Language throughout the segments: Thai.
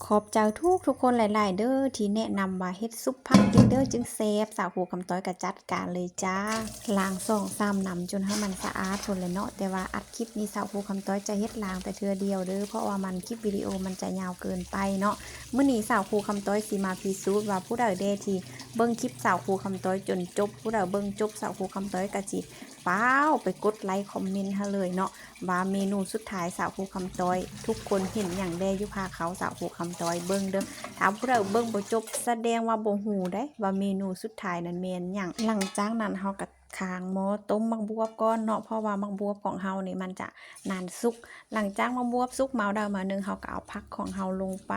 ขอบใจทุกคนหลายๆเด้อที่แนะนำว่าเฮ็ดซุปผักกินเด้อจึงแซ่บสาวโหคำต้อยก็จัดการเลยจ้าล้าง2-3น้ำจนให้มันสะอาดพุ่นแหละเนาะแต่ว่าอัดคลิปนี้สาวโหคำต้อยจะเฮ็ดล้างแต่เทื่อเดียวเด้อเพราะว่ามันคลิปวิดีโอมันจะยาวเกินไปเนาะมื้อนี้สาวโหคำต้อยสิมาพิสูจน์ว่าผู้ใดเด้ที่เบิ่งคลิปสาวโหคำต้อยจนจบผู้ใดเบิ่งจบสาวโหคำต้อยก็สิฟ้าวไปกดไลค์คอมเมนต์ให้เลยเนาะว่าเมนูสุดท้ายสาวโหคำต้อยทุกคนเห็นอย่างแดอยู่พาเขาสาวโหคำต้อยเบิ่งเด้อ ถามผู้ใดเบิ่งบ่จบแสดงว่าบ่ฮู้ได้ว่าเมนูสุดท้ายนั้นแม่นหยังหลังจากนั้นเฮาก็ค้างหม้อต้มมักบวบก่อนเนาะเพราะว่ามักบวบของเฮานี่มันจะนานสุกหลังจากมักบวบสุกเมาได้มานึงเฮาก็เอาผักของเฮาลงไป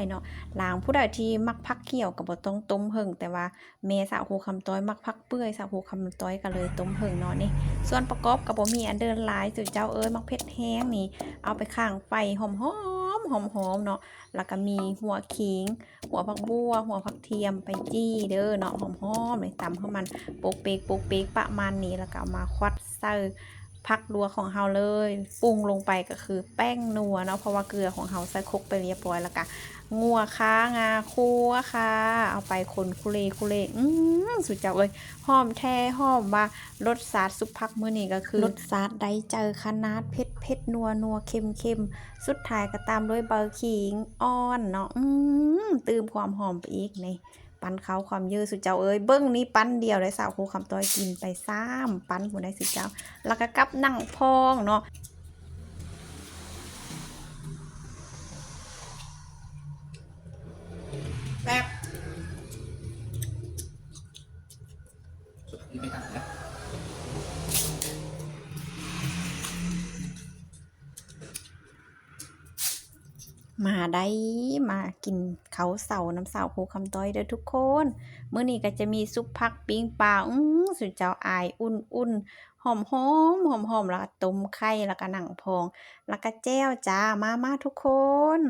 เนาะหลังผู้ใดที่มักผักเขียวก็บ่ต้องต้มเฮิงแต่ว่าแม่สาวโหคำต้อยมักผักเปื่อยสาวโหคำต้อยก็เลยต้มเฮิงเนาะนี่ส่วนประกอบก็บ่มีอันเดินหลายสุดเจ้าเอ้ยมักเผ็ดแห้งนี่เอาไปข้างไฟหอมๆหอมๆเนาะแล้วก็มีหัวขิง หัวผักบัวหัวผักเทียมไปจี้เด้อเนาะหอมๆเลยตำให้มันโปกเปกประมาณนี้แล้วก็เอามาควัดใส่ผักลัวของเฮาเลยปรุงลงไปก็คือแป้งนัวเนาะเพราะว่าเกลือของเฮาใส่ครกไปเรียบร้อยแล้วก็งัวค้างาคั่วค่ะเอาไปคนคุเลสุดจับเลยหอมแท้หอมว่ารสชาติซุปผักมื้อนี้ก็คือรสชาติได้เจอขนาดเผ็ดนัวเค็มสุดท้ายก็ตามด้วยเบอร์ขิงอ่อนเนาะเติมความหอมไปอีกนี่ปั้นเขาความเยอะสุดเจ้าเอ้ยเบิ้งนี้ปั้นเดียวได้สาวโคคำต้อยกินไป3ปั้นผู้ได้สุดเจ้าแล้วก็กับนั่งพองเนาะแบบนี่ไม่ต่างนะมาได้มากินเขาเสาน้ำสาวโคคำต้อยเด้อทุกคนมื้อนี้ก็จะมีซุปผักปิ้งปลาสุดเจ้าอายอุ่นหอมแล้วก็ต้มไข่แล้วก็หนังพองแล้วก็แจ่วจ้ามาทุกคน